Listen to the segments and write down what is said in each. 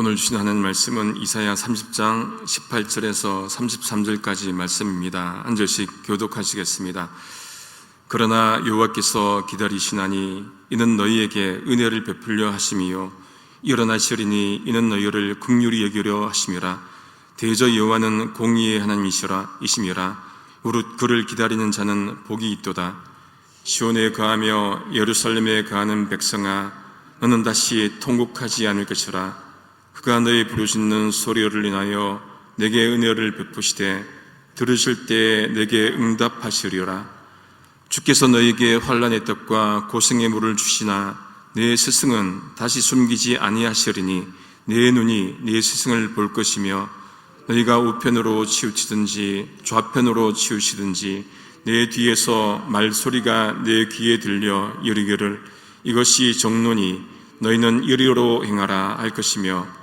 오늘 주신 하나님 말씀은 이사야 30장 18절에서 33절까지 말씀입니다. 한 절씩 교독하시겠습니다. 그러나 여호와께서 기다리시나니 이는 너희에게 은혜를 베풀려 하심이요 일어나시리니 이는 너희를 긍휼히 여기려 하심이라. 대저 여호와는 공의의 하나님이시라 무릇 그를 기다리는 자는 복이 있도다. 시온에 거하며 예루살렘에 거하는 백성아, 너는 다시 통곡하지 않을 것이라. 그가 너희 부르짖는 소리를 인하여 내게 은혜를 베푸시되 들으실 때에 내게 응답하시리라. 주께서 너희에게 환난의 떡과 고생의 물을 주시나 내 스승은 다시 숨기지 아니하시리니 내 눈이 내 스승을 볼 것이며 너희가 우편으로 치우치든지 좌편으로 치우치든지 내 뒤에서 말소리가 내 귀에 들려 이르기를 이것이 정론이 너희는 이리로 행하라 할 것이며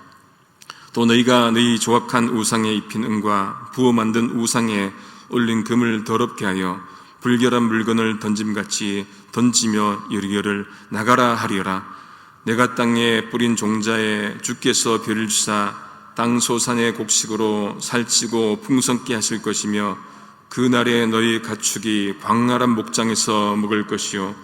또 너희가 너희 조각한 우상에 입힌 은과 부어 만든 우상에 올린 금을 더럽게 하여 불결한 물건을 던짐같이 던지며 이르기를 나가라 하리라. 내가 땅에 뿌린 종자에 주께서 비를 주사 땅 소산의 곡식으로 살찌고 풍성케 하실 것이며 그날에 너희 가축이 광활한 목장에서 먹을 것이요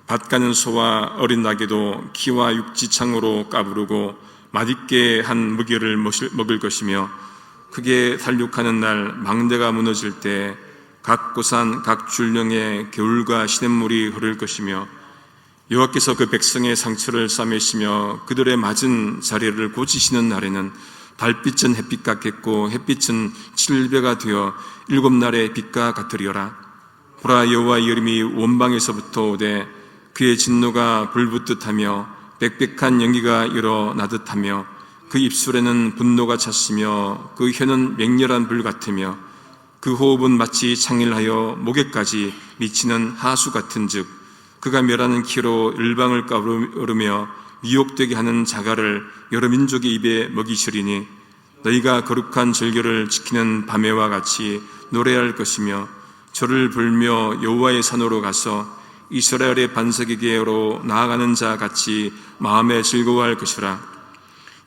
밭 가는 소와 어린 나귀도 키와 육지창으로 까부르고 맛있게 한 먹이를 먹을 것이며 크게 살육하는 날 망대가 무너질 때 각 고산 각 줄령에 겨울과 시냇물이 흐를 것이며 여호와께서 그 백성의 상처를 싸매시며 그들의 맞은 자리를 고치시는 날에는 달빛은 햇빛 같겠고 햇빛은 칠배가 되어 7날의 빛과 같으리라. 보라, 여호와의 이름이 원방에서부터 오되 그의 진노가 불붙듯하며 빽빽한 연기가 일어나듯하며 그 입술에는 분노가 찼으며 그 혀는 맹렬한 불 같으며 그 호흡은 마치 창일하여 목에까지 미치는 하수 같은즉 그가 멸하는 키로 일방을 까부르며 미혹되게 하는 자갈을 여러 민족의 입에 먹이시리니 너희가 거룩한 절기를 지키는 밤에와 같이 노래할 것이며 저를 불며 여호와의 산으로 가서 이스라엘의 반석에게로 나아가는 자 같이 마음에 즐거워할 것이라.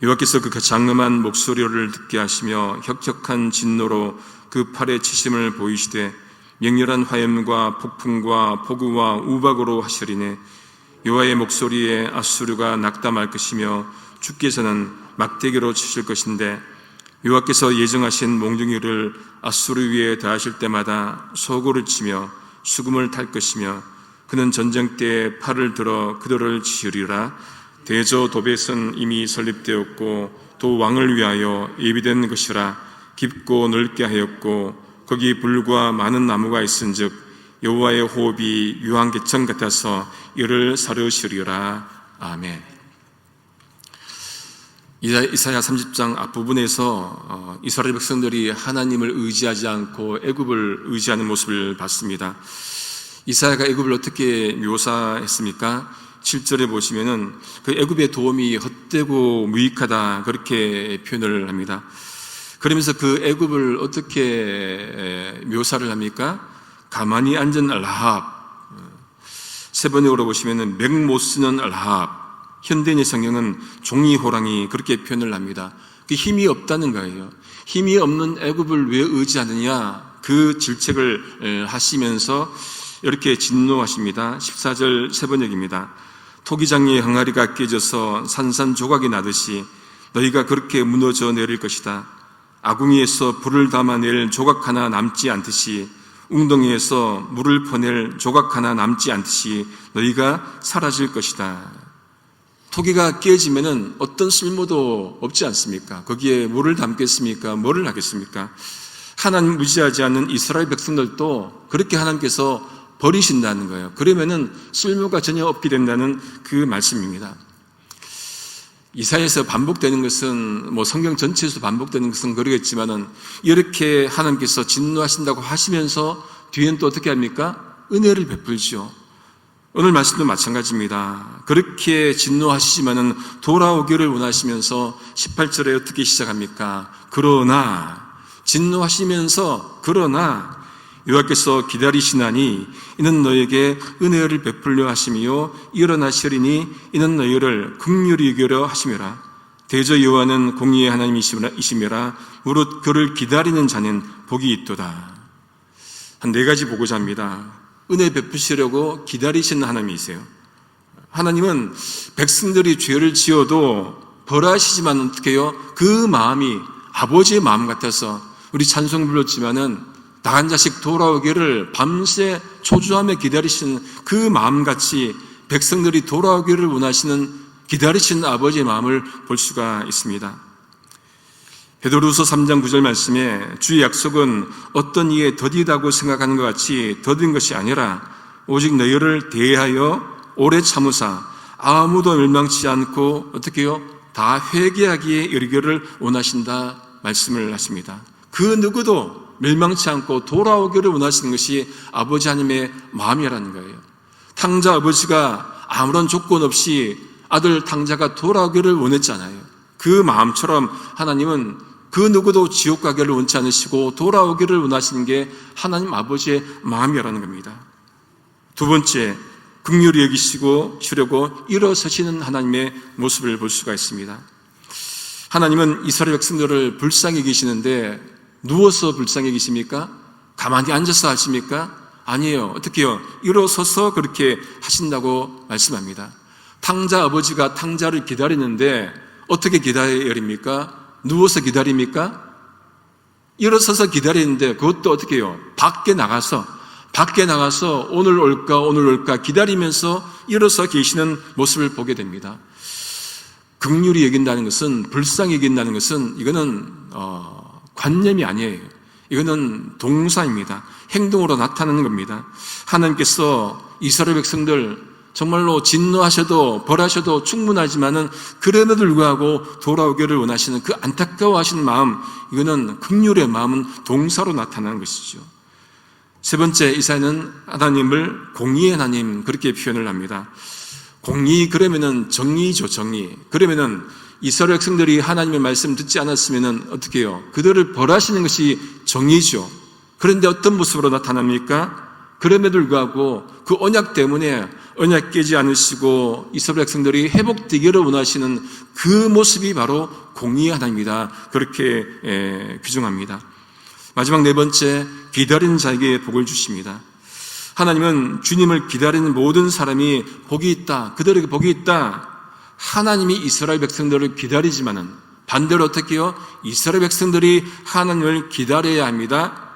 여호와께서 그 장엄한 목소리를 듣게 하시며 혁혁한 진노로 그 팔에 치심을 보이시되 맹렬한 화염과 폭풍과 폭우와 우박으로 하시리니 여호와의 목소리에 아수르가 낙담할 것이며 주께서는 막대기로 치실 것인데 여호와께서 예정하신 몽둥이를 아수르 위에 더하실 때마다 소고를 치며 수금을 탈 것이며 그는 전쟁 때에 팔을 들어 그들을 치으리라. 대저 도벳은 이미 설립되었고 또 왕을 위하여 예비된 것이라. 깊고 넓게 하였고 거기 불과 많은 나무가 있은즉 여호와의 호흡이 유황개천 같아서 이를 사르시리라. 아멘. 이사야 30장 앞부분에서 이스라엘 백성들이 하나님을 의지하지 않고 애굽을 의지하는 모습을 봤습니다. 이사야가 애굽을 어떻게 묘사했습니까? 7절에 보시면은 그 애굽의 도움이 헛되고 무익하다 그렇게 표현을 합니다. 그러면서 그 애굽을 어떻게 묘사를 합니까? 가만히 앉은 라합, 세 번역으로 보시면은 맥 못 쓰는 라합, 현대인의 성경은 종이 호랑이 그렇게 표현을 합니다. 그 힘이 없다는 거예요. 힘이 없는 애굽을 왜 의지하느냐 그 질책을 하시면서 이렇게 진노하십니다. 14절 세 번역입니다. 토기장의 항아리가 깨져서 산산조각이 나듯이 너희가 그렇게 무너져 내릴 것이다. 아궁이에서 불을 담아낼 조각 하나 남지 않듯이 웅덩이에서 물을 퍼낼 조각 하나 남지 않듯이 너희가 사라질 것이다. 토기가 깨지면은 어떤 쓸모도 없지 않습니까? 거기에 물을 담겠습니까? 뭐를 하겠습니까? 하나님 무시하지 않는 이스라엘 백성들도 그렇게 하나님께서 버리신다는 거예요. 그러면은 쓸모가 전혀 없게 된다는 그 말씀입니다. 이사야에서 반복되는 것은 성경 전체에서 반복되는 것은 그러겠지만은 이렇게 하나님께서 진노하신다고 하시면서 뒤에는 또 어떻게 합니까? 은혜를 베풀죠. 오늘 말씀도 마찬가지입니다. 그렇게 진노하시지만은 돌아오기를 원하시면서 18절에 어떻게 시작합니까? 그러나 진노하시면서 그러나 여호와께서 기다리시나니 이는 너에게 은혜를 베풀려 하심이요 일어나시리니 이는 너희를 긍휼히 여기려 하심이라. 대저 여호와는 공의의 하나님이시미라. 무릇 그를 기다리는 자는 복이 있도다. 한 네 가지 보고자 합니다. 은혜 베푸시려고 기다리시는 하나님이세요. 하나님은 백성들이 죄를 지어도 벌하시지만 어떻게 해요? 그 마음이 아버지의 마음 같아서 우리 찬송 불렀지만은 나간 자식 돌아오기를 밤새 초조하며 기다리시는 그 마음같이 백성들이 돌아오기를 원하시는 기다리시는 아버지의 마음을 볼 수가 있습니다. 베드로후서 3장 9절 말씀에 주의 약속은 어떤 이에 더디다고 생각하는 것 같이 더딘 것이 아니라 오직 너희를 대하여 오래 참으사 아무도 멸망치 않고 어떻게 해요? 다 회개하기에 이르기를 원하신다 말씀을 하십니다. 그 누구도 멸망치 않고 돌아오기를 원하시는 것이 아버지 하나님의 마음이라는 거예요. 탕자 아버지가 아무런 조건 없이 아들 탕자가 돌아오기를 원했잖아요. 그 마음처럼 하나님은 그 누구도 지옥 가기를 원치 않으시고 돌아오기를 원하시는 게 하나님 아버지의 마음이라는 겁니다. 두 번째, 긍휼히 여기시고 주려고 일어서시는 하나님의 모습을 볼 수가 있습니다. 하나님은 이스라엘 백성들을 불쌍히 계시는데 누워서 불쌍히 계십니까? 가만히 앉아서 하십니까? 아니에요. 어떻게 해요? 일어서서 그렇게 하신다고 말씀합니다. 탕자 아버지가 탕자를 기다리는데 어떻게 기다립니까? 누워서 기다립니까? 일어서서 기다리는데 그것도 어떻게 해요? 밖에 나가서 오늘 올까 기다리면서 일어서 계시는 모습을 보게 됩니다. 긍휼히 여긴다는 것은, 불쌍히 여긴다는 것은 이거는 관념이 아니에요. 이거는 동사입니다. 행동으로 나타나는 겁니다. 하나님께서 이스라엘 백성들 정말로 진노하셔도 벌하셔도 충분하지만은 그럼에도 불구하고 돌아오기를 원하시는 그 안타까워하시는 마음, 이거는 긍휼의 마음은 동사로 나타나는 것이죠. 세 번째, 이사야는 하나님을 공의의 하나님 그렇게 표현을 합니다. 공의 그러면은 정의죠, 정의. 그러면은 이스라엘 백성들이 하나님의 말씀 듣지 않았으면은 어떻게 해요? 그들을 벌하시는 것이 정의죠. 그런데 어떤 모습으로 나타납니까? 그럼에도 불구하고 그 언약 때문에 언약 깨지 않으시고 이스라엘 백성들이 회복되기를 원하시는 그 모습이 바로 공의의 하나님이다. 그렇게 규정합니다. 마지막 네 번째, 기다리는 자에게 복을 주십니다. 하나님은 주님을 기다리는 모든 사람이 복이 있다. 그들에게 복이 있다. 하나님이 이스라엘 백성들을 기다리지만은 반대로 어떻게 해요? 이스라엘 백성들이 하나님을 기다려야 합니다.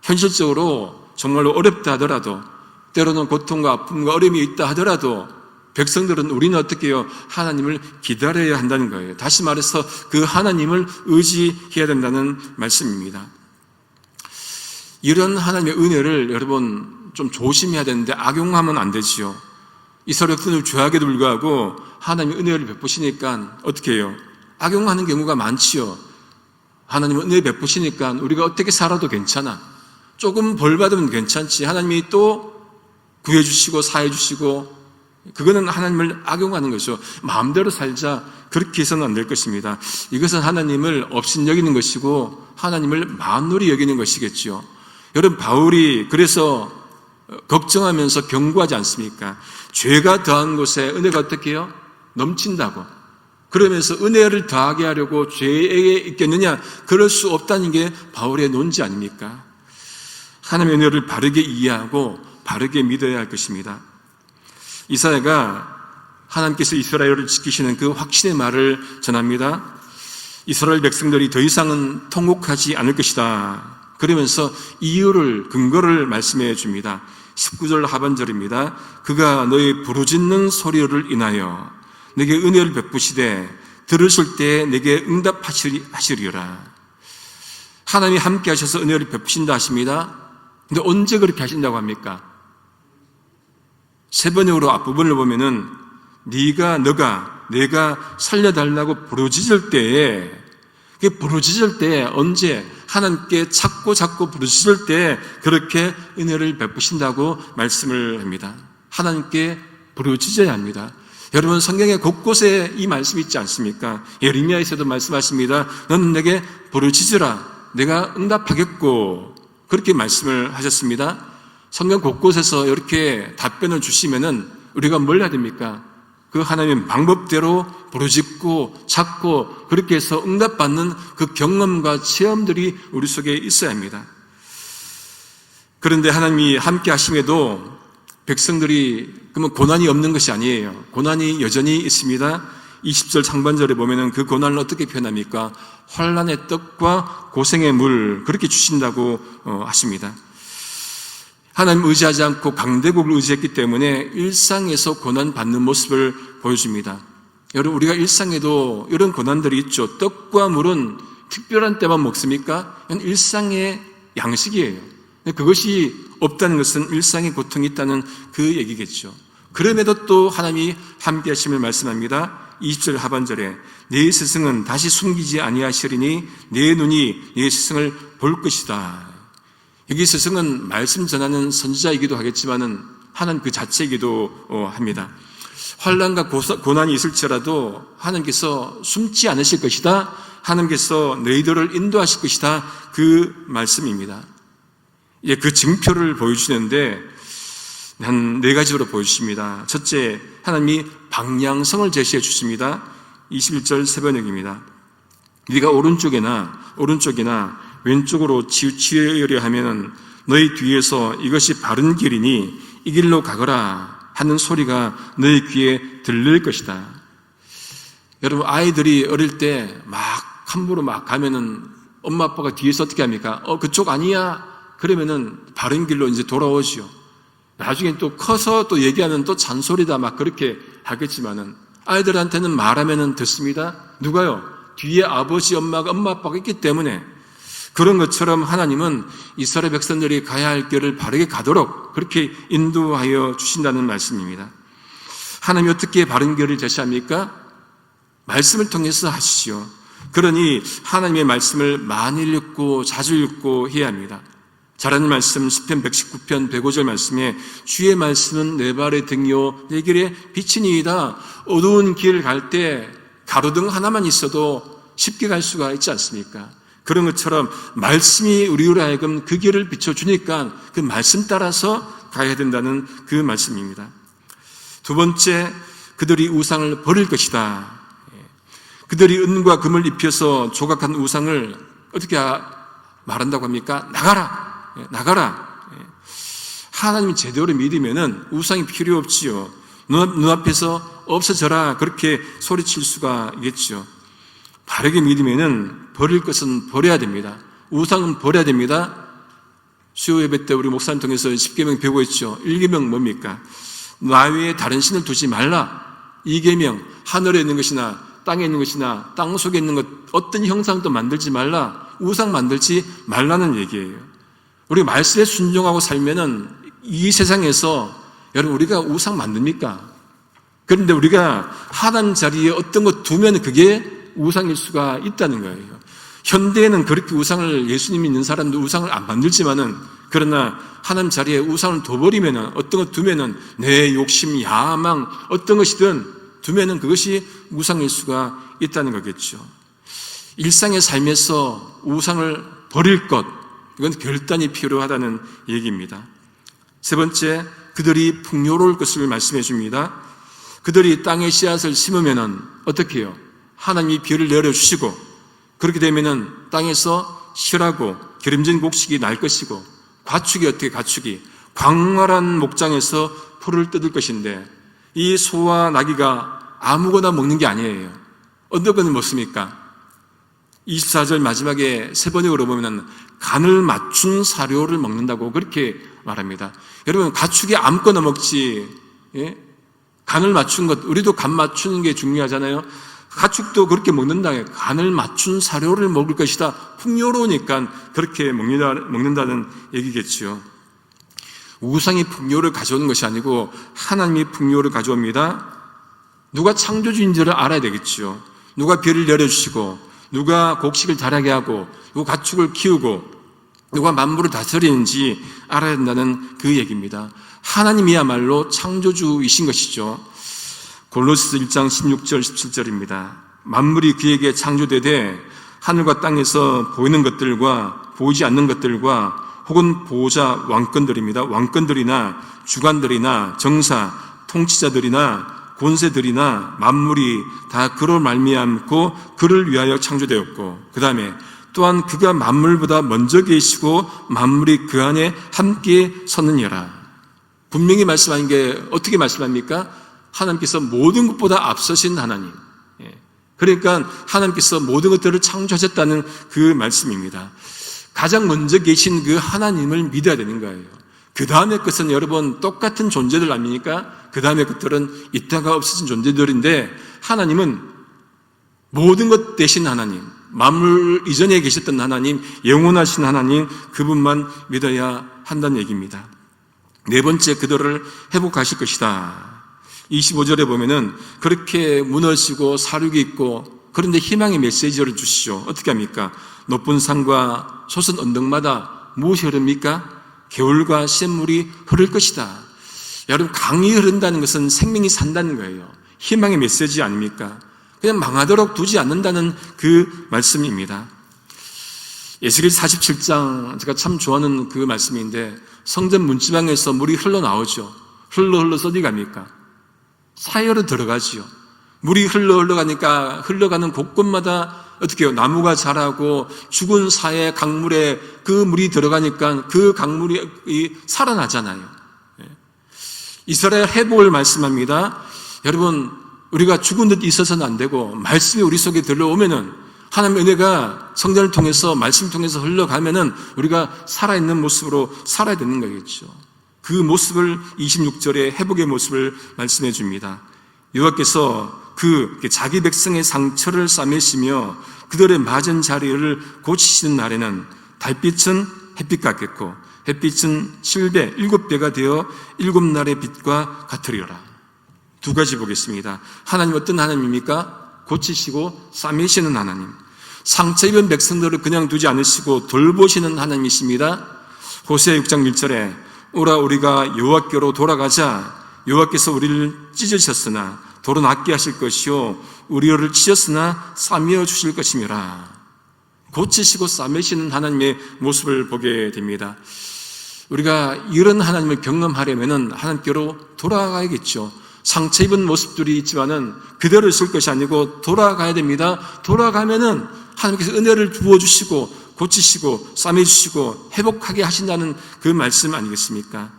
현실적으로 정말로 어렵다 하더라도, 때로는 고통과 아픔과 어려움이 있다 하더라도 백성들은, 우리는 어떻게 해요? 하나님을 기다려야 한다는 거예요. 다시 말해서 그 하나님을 의지해야 된다는 말씀입니다. 이런 하나님의 은혜를 여러분 좀 조심해야 되는데 악용하면 안 되지요. 이스라엘 백성들 죄악에도 불구하고 하나님의 은혜를 베푸시니까 어떻게 해요? 악용하는 경우가 많지요. 하나님은 은혜 베푸시니까 우리가 어떻게 살아도 괜찮아. 조금 벌 받으면 괜찮지. 하나님이 또 구해주시고 사해주시고, 그거는 하나님을 악용하는 거죠. 마음대로 살자, 그렇게 해서는 안 될 것입니다. 이것은 하나님을 업신여기는 것이고 하나님을 만홀히 여기는 것이겠죠. 여러분, 바울이 그래서 걱정하면서 경고하지 않습니까? 죄가 더한 곳에 은혜가 어떻게 해요? 넘친다고. 그러면서 은혜를 더하게 하려고 죄에 있겠느냐? 그럴 수 없다는 게 바울의 논지 아닙니까? 하나님의 은혜를 바르게 이해하고 바르게 믿어야 할 것입니다. 이사야가 하나님께서 이스라엘을 지키시는 그 확신의 말을 전합니다. 이스라엘 백성들이 더 이상은 통곡하지 않을 것이다. 그러면서 이유를, 근거를 말씀해 줍니다. 19절 하반절입니다. 그가 너희 부르짖는 소리를 인하여 내게 은혜를 베푸시되 들으실 때 내게 응답하시리라. 하나님이 함께 하셔서 은혜를 베푸신다 하십니다. 근데 언제 그렇게 하신다고 합니까? 세 번역으로 앞부분을 보면은 내가 살려달라고 부르짖을 때에, 부르짖을 때 언제? 하나님께 자꾸 부르짖을 때 그렇게 은혜를 베푸신다고 말씀을 합니다. 하나님께 부르짖어야 합니다. 여러분, 성경의 곳곳에 이 말씀이 있지 않습니까? 예레미야에서도 말씀하십니다. 너는 내게 부르짖으라, 내가 응답하겠고, 그렇게 말씀을 하셨습니다. 성경 곳곳에서 이렇게 답변을 주시면은 우리가 뭘 해야 됩니까? 그 하나님의 방법대로 부르짖고 찾고 그렇게 해서 응답받는 그 경험과 체험들이 우리 속에 있어야 합니다. 그런데 하나님이 함께 하심에도 백성들이 그러면 고난이 없는 것이 아니에요. 고난이 여전히 있습니다. 20절 상반절에 보면은 그 고난을 어떻게 표현합니까? 환난의 떡과 고생의 물 그렇게 주신다고 하십니다. 하나님 의지하지 않고 강대국을 의지했기 때문에 일상에서 고난 받는 모습을 보여줍니다. 여러분, 우리가 일상에도 이런 고난들이 있죠. 떡과 물은 특별한 때만 먹습니까? 이건 일상의 양식이에요. 그것이 없다는 것은 일상의 고통이 있다는 그 얘기겠죠. 그럼에도 또 하나님이 함께 하심을 말씀합니다. 20절 하반절에 내 스승은 다시 숨기지 아니하시리니 내 눈이 내 스승을 볼 것이다. 여기 스승은 말씀 전하는 선지자이기도 하겠지만은 하나님 그 자체이기도 합니다. 환난과 고난이 있을지라도 하나님께서 숨지 않으실 것이다. 하나님께서 너희들을 인도하실 것이다. 그 말씀입니다. 그 증표를 보여주시는데 한 4가지로 보여주십니다. 첫째, 하나님이 방향성을 제시해 주십니다. 21절 새번역입니다. 네가 오른쪽이나 왼쪽으로 치우치려 하면은 너희 뒤에서 이것이 바른 길이니 이 길로 가거라 하는 소리가 너희 귀에 들릴 것이다. 여러분, 아이들이 어릴 때 막 함부로 막 가면은 엄마 아빠가 뒤에서 어떻게 합니까? 그쪽 아니야. 그러면은 바른 길로 이제 돌아오지요. 나중에 또 커서 또 얘기하면 또 잔소리다 막 그렇게 하겠지만은 아이들한테는 말하면은 듣습니다. 누가요? 뒤에 아버지, 엄마 아빠가 있기 때문에 그런 것처럼 하나님은 이스라엘 백성들이 가야 할 길을 바르게 가도록 그렇게 인도하여 주신다는 말씀입니다. 하나님이 어떻게 바른 길을 제시합니까? 말씀을 통해서 하시지요. 그러니 하나님의 말씀을 많이 읽고 자주 읽고 해야 합니다. 잘하는 말씀 시편 119편 105절 말씀에 주의 말씀은 내 발의 등이요 내 길에 빛이니이다. 어두운 길 갈 때 가로등 하나만 있어도 쉽게 갈 수가 있지 않습니까? 그런 것처럼 말씀이 우리로 하여금 그 길을 비춰주니까 그 말씀 따라서 가야 된다는 그 말씀입니다. 두 번째, 그들이 우상을 버릴 것이다. 그들이 은과 금을 입혀서 조각한 우상을 어떻게 말한다고 합니까? 나가라. 하나님이 제대로 믿으면은 우상이 필요 없지요. 눈앞에서 없어져라. 그렇게 소리칠 수가 있겠죠. 바르게 믿으면은 버릴 것은 버려야 됩니다. 우상은 버려야 됩니다. 수요 예배 때 우리 목사님 통해서 10계명 배우고 있죠. 1계명 뭡니까? 나 외에 다른 신을 두지 말라. 2계명 하늘에 있는 것이나 땅에 있는 것이나 땅 속에 있는 것 어떤 형상도 만들지 말라. 우상 만들지 말라는 얘기예요. 우리가 말씀에 순종하고 살면은 이 세상에서 여러분 우리가 우상 만듭니까? 그런데 우리가 하나님 자리에 어떤 것 두면 그게 우상일 수가 있다는 거예요. 현대에는 그렇게 우상을 예수님 믿는 사람도 우상을 안 만들지만은 그러나 하나님 자리에 우상을 둬버리면은 어떤 것 두면은 내 욕심, 야망 어떤 것이든 두면은 그것이 우상일 수가 있다는 거겠죠. 일상의 삶에서 우상을 버릴 것 이건 결단이 필요하다는 얘기입니다. 세 번째, 그들이 풍요로울 것을 말씀해 줍니다. 그들이 땅에 씨앗을 심으면은 어떻게 해요? 하나님이 비를 내려주시고 그렇게 되면은 땅에서 실하고 기름진 곡식이 날 것이고 가축이 광활한 목장에서 풀을 뜯을 것인데 이 소와 나귀가 아무거나 먹는 게 아니에요. 어떤 건 먹습니까? 24절 마지막에 세 번역으로 보면 간을 맞춘 사료를 먹는다고 그렇게 말합니다. 여러분 가축이 아무거나 먹지 간을 맞춘 것 우리도 간 맞추는 게 중요하잖아요. 가축도 그렇게 먹는다. 간을 맞춘 사료를 먹을 것이다. 풍요로우니까 그렇게 먹는다는 얘기겠지요. 우상이 풍요를 가져오는 것이 아니고 하나님이 풍요를 가져옵니다. 누가 창조주인지를 알아야 되겠지요. 누가 비를 내려주시고 누가 곡식을 자라게 하고 누가 가축을 키우고 누가 만물을 다스리는지 알아야 된다는 그 얘기입니다. 하나님이야말로 창조주이신 것이죠. 골로새 1장 16절 17절입니다. 만물이 그에게 창조되되 하늘과 땅에서 보이는 것들과 보이지 않는 것들과 혹은 보호자 왕권들입니다. 왕권들이나 주관들이나 정사, 통치자들이나 권세들이나 만물이 다 그로 말미암고 그를 위하여 창조되었고, 그 다음에 또한 그가 만물보다 먼저 계시고 만물이 그 안에 함께 섰느니라. 분명히 말씀하는 게 어떻게 말씀합니까? 하나님께서 모든 것보다 앞서신 하나님. 그러니까 하나님께서 모든 것들을 창조하셨다는 그 말씀입니다. 가장 먼저 계신 그 하나님을 믿어야 되는 거예요. 그 다음에 것은 여러분 똑같은 존재들 아닙니까? 그 다음에 것들은 있다가 없어진 존재들인데, 하나님은 모든 것 되신 하나님, 만물 이전에 계셨던 하나님, 영원하신 하나님, 그분만 믿어야 한다는 얘기입니다. 네 번째, 그들을 회복하실 것이다. 25절에 보면은 그렇게 무너지고 사륙이 있고, 그런데 희망의 메시지를 주시죠. 어떻게 합니까? 높은 산과 솟은 언덕마다 무엇이 흐릅니까? 겨울과 샘물이 흐를 것이다. 여러분, 강이 흐른다는 것은 생명이 산다는 거예요. 희망의 메시지 아닙니까? 그냥 망하도록 두지 않는다는 그 말씀입니다. 에스겔 47장, 제가 참 좋아하는 그 말씀인데, 성전 문지방에서 물이 흘러나오죠. 흘러서 어디 갑니까? 사이로 들어가지요. 물이 흘러가니까 흘러가는 곳곳마다 어떻게 해요? 나무가 자라고, 죽은 사의 강물에 그 물이 들어가니까 그 강물이 살아나잖아요. 이스라엘 회복을 말씀합니다. 여러분, 우리가 죽은 듯 있어서는 안 되고, 말씀이 우리 속에 들어오면은, 하나님의 은혜가 성전을 통해서, 말씀을 통해서 흘러가면은 우리가 살아있는 모습으로 살아야 되는 거겠죠. 그 모습을 26절에 회복의 모습을 말씀해 줍니다. 여호와께서 자기 백성의 상처를 싸매시며 그들의 맞은 자리를 고치시는 날에는 달빛은 햇빛 같겠고 햇빛은 7배, 7배가 되어 7날의 빛과 같으리라. 두 가지 보겠습니다. 하나님 어떤 하나님입니까? 고치시고 싸매시는 하나님. 상처 입은 백성들을 그냥 두지 않으시고 돌보시는 하나님이십니다. 호세아 6장 1절에 오라 우리가 여호와께로 돌아가자. 여호와께서 우리를 찢으셨으나 도로 낫게 하실 것이요 우리를 찢었으나 싸매어 주실 것이니라. 고치시고 싸매시는 하나님의 모습을 보게 됩니다. 우리가 이런 하나님을 경험하려면 하나님께로 돌아가야겠죠. 상처 입은 모습들이 있지만은 그대로 있을 것이 아니고 돌아가야 됩니다. 돌아가면은 하나님께서 은혜를 부어주시고 고치시고 싸매주시고 회복하게 하신다는 그 말씀 아니겠습니까?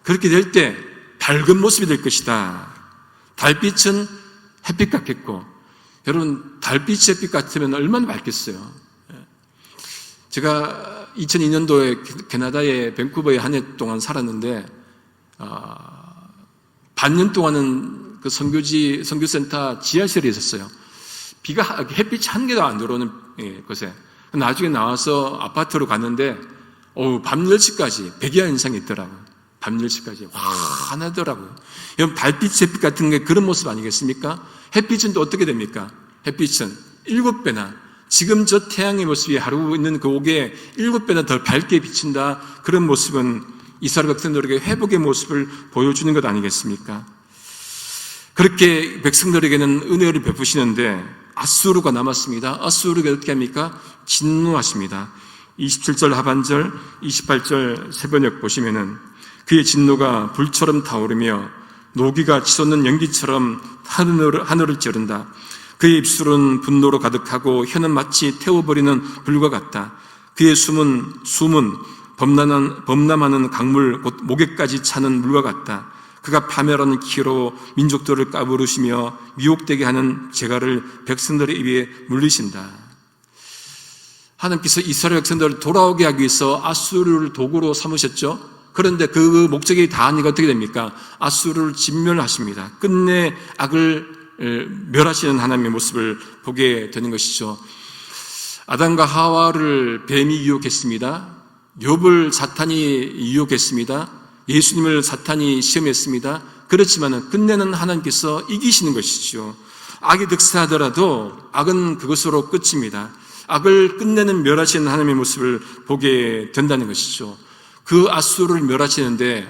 그렇게 될 때 밝은 모습이 될 것이다. 달빛은 햇빛 같겠고, 여러분 달빛이 햇빛 같으면 얼마나 밝겠어요. 제가 2002년도에 캐나다의 밴쿠버에 한 해 동안 살았는데 반년 동안은 그 선교센터 지하실에 있었어요. 햇빛이 한 개도 안 들어오는 곳에. 나중에 나와서 아파트로 갔는데 밤 10시까지 백야 현상이 있더라고요. 밤 10시까지 환하더라고요. 여러분 달빛 햇빛 같은 게 그런 모습 아니겠습니까? 햇빛은 또 어떻게 됩니까? 햇빛은 7배나 지금 저 태양의 모습이 하루 있는 그 옥에 7배나 더 밝게 비친다. 그런 모습은 이스라엘 백성들에게 회복의 모습을 보여주는 것 아니겠습니까? 그렇게 백성들에게는 은혜를 베푸시는데 아수르가 남았습니다. 아수르가 어떻게 합니까? 진노하십니다. 27절 하반절, 28절 새번역 보시면은 그의 진노가 불처럼 타오르며 노기가 치솟는 연기처럼 하늘을 찌른다. 그의 입술은 분노로 가득하고 혀는 마치 태워버리는 불과 같다. 그의 숨은 범람하는 강물 곧 목에까지 차는 물과 같다. 그가 파멸하는 키로 민족들을 까부르시며 미혹되게 하는 재갈을 백성들의 입에 물리신다. 하나님께서 이스라엘 백성들을 돌아오게 하기 위해서 아수르를 도구로 삼으셨죠. 그런데 그 목적이 다하니까 어떻게 됩니까? 아수르를 진멸하십니다. 끝내 악을 멸하시는 하나님의 모습을 보게 되는 것이죠. 아담과 하와를 뱀이 유혹했습니다. 욥을 사탄이 유혹했습니다. 예수님을 사탄이 시험했습니다. 그렇지만 끝내는 하나님께서 이기시는 것이죠. 악이 득세하더라도 악은 그것으로 끝입니다. 악을 끝내는 멸하시는 하나님의 모습을 보게 된다는 것이죠. 그 아수르를 멸하시는데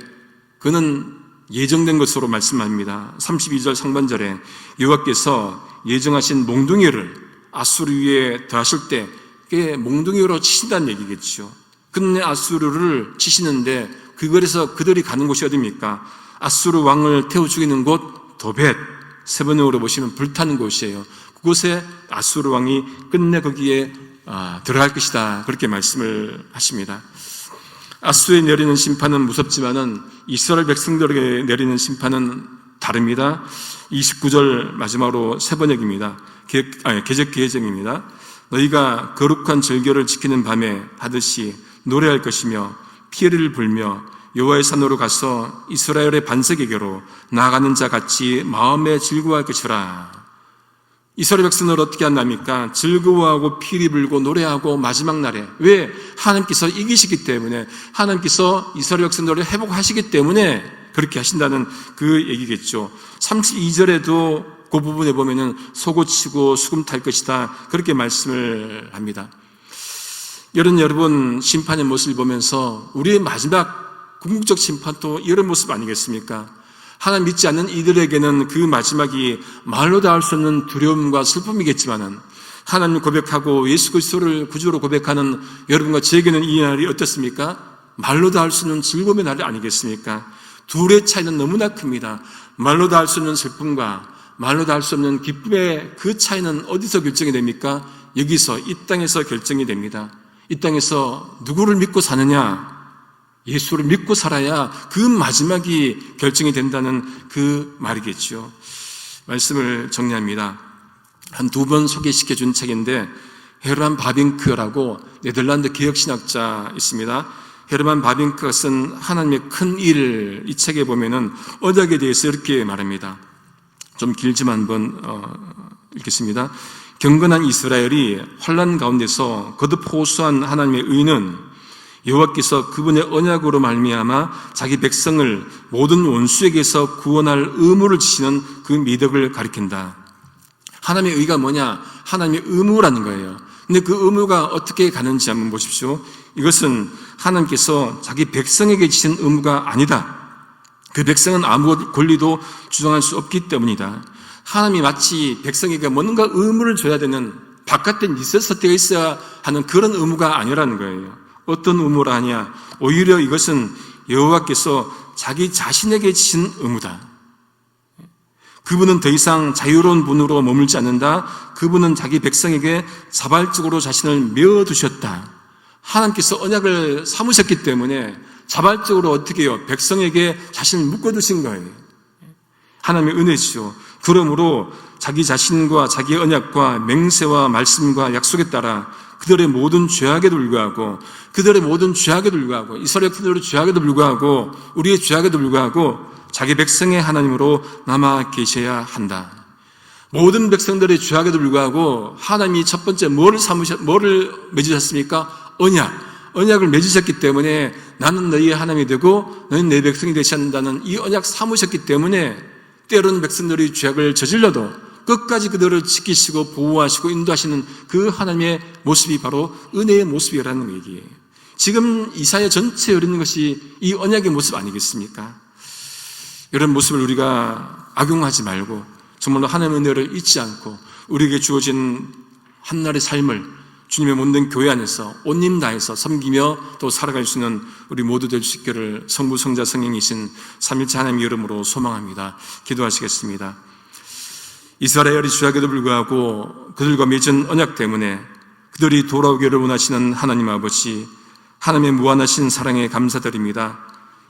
그는 예정된 것으로 말씀합니다. 32절 상반절에 여호와께서 예정하신 몽둥이를 아수르 위에 더하실 때 그게 몽둥이로 치신다는 얘기겠죠. 끝내 아수르를 치시는데 그래서 그들이 가는 곳이 어디입니까? 아수르 왕을 태워 죽이는 곳 도벳, 세번역으로 보시면 불타는 곳이에요. 그곳에 아수르 왕이 끝내 거기에 들어갈 것이다, 그렇게 말씀을 하십니다. 아수르에 내리는 심판은 무섭지만은 이스라엘 백성들에게 내리는 심판은 다릅니다. 29절 마지막으로 세번역입니다. 개적 개정입니다. 너희가 거룩한 절교를 지키는 밤에 하듯이 노래할 것이며 피리를 불며 여호와의 산으로 가서 이스라엘의 반석에게로 나아가는 자 같이 마음에 즐거워할 것이라. 이스라엘 백성을 어떻게 한답니까? 즐거워하고 피리 불고 노래하고 마지막 날에. 왜? 하나님께서 이기시기 때문에, 하나님께서 이스라엘 백성들을 회복하시기 때문에 그렇게 하신다는 그 얘기겠죠. 32절에도 그 부분에 보면은 소고치고 수금 탈 것이다, 그렇게 말씀을 합니다. 여러분, 심판의 모습을 보면서 우리의 마지막 궁극적 심판도 이런 모습 아니겠습니까? 하나님 믿지 않는 이들에게는 그 마지막이 말로 다 할 수 없는 두려움과 슬픔이겠지만은, 하나님을 고백하고 예수 그리스도를 구주로 고백하는 여러분과 저에게는 이 날이 어떻습니까? 말로 다 할 수 없는 즐거움의 날이 아니겠습니까? 둘의 차이는 너무나 큽니다. 말로 다 할 수 없는 슬픔과 말로 다 할 수 없는 기쁨의 그 차이는 어디서 결정이 됩니까? 여기서, 이 땅에서 결정이 됩니다. 이 땅에서 누구를 믿고 사느냐? 예수를 믿고 살아야 그 마지막이 결정이 된다는 그 말이겠죠. 말씀을 정리합니다. 한 두 번 소개시켜 준 책인데, 헤르만 바빙크라고 네덜란드 개혁신학자 있습니다. 헤르만 바빙크가 쓴 하나님의 큰 일, 이 책에 보면은 언약에 대해서 이렇게 말합니다. 좀 길지만 한번 읽겠습니다. 경건한 이스라엘이 환난 가운데서 거듭 호소한 하나님의 의는 여호와께서 그분의 언약으로 말미암아 자기 백성을 모든 원수에게서 구원할 의무를 지시는 그 미덕을 가리킨다. 하나님의 의가 뭐냐? 하나님의 의무라는 거예요. 근데 그 의무가 어떻게 가는지 한번 보십시오. 이것은 하나님께서 자기 백성에게 지신 의무가 아니다. 그 백성은 아무 권리도 주장할 수 없기 때문이다. 하나님이 마치 백성에게 뭔가 의무를 줘야 되는, 바깥에 있어서 되어 있어야 하는 그런 의무가 아니라는 거예요. 어떤 의무라 하냐? 오히려 이것은 여호와께서 자기 자신에게 지신 의무다. 그분은 더 이상 자유로운 분으로 머물지 않는다. 그분은 자기 백성에게 자발적으로 자신을 메어두셨다. 하나님께서 언약을 삼으셨기 때문에 자발적으로 어떻게 해요? 백성에게 자신을 묶어두신 거예요. 하나님의 은혜죠. 그러므로 자기 자신과 자기 언약과 맹세와 말씀과 약속에 따라 그들의 모든 죄악에도 불구하고, 이스라엘 그들의 죄악에도 불구하고, 우리의 죄악에도 불구하고 자기 백성의 하나님으로 남아 계셔야 한다. 모든 백성들의 죄악에도 불구하고 하나님이 첫 번째 뭐를 맺으셨습니까? 언약을 맺으셨기 때문에 나는 너희의 하나님이 되고 너희는 내 백성이 되셔야 한다는 이 언약 삼으셨기 때문에 때로는 백성들이 죄악을 저질러도 끝까지 그들을 지키시고 보호하시고 인도하시는 그 하나님의 모습이 바로 은혜의 모습이라는 얘기예요. 지금 이사야 전체에 흐르는 것이 이 언약의 모습 아니겠습니까? 이런 모습을 우리가 악용하지 말고 정말로 하나님의 은혜를 잊지 않고 우리에게 주어진 한날의 삶을 주님의 몸된 교회 안에서 온 힘 다해서 섬기며 또 살아갈 수 있는 우리 모두 될 수 있기를 성부, 성자, 성령이신 삼위일체 하나님의 이름으로 소망합니다. 기도하시겠습니다. 이스라엘이 죄악에도 불구하고 그들과 맺은 언약 때문에 그들이 돌아오기를 원하시는 하나님 아버지, 하나님의 무한하신 사랑에 감사드립니다.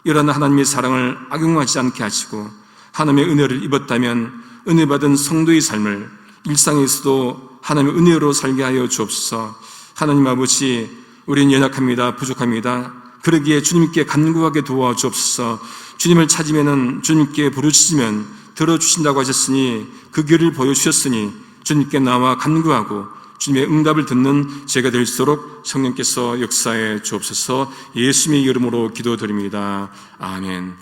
이러한 하나님의 사랑을 악용하지 않게 하시고 하나님의 은혜를 입었다면 은혜 받은 성도의 삶을 일상에서도 하나님의 은혜로 살게 하여 주옵소서. 하나님 아버지, 우리는 연약합니다. 부족합니다. 그러기에 주님께 간구하게 도와주옵소서. 주님을 찾으면 주님께 부르짖으면 들어주신다고 하셨으니 그 길을 보여주셨으니 주님께 나와 간구하고 주님의 응답을 듣는 제가 될수록 성령께서 역사해 주옵소서. 예수님의 이름으로 기도드립니다. 아멘.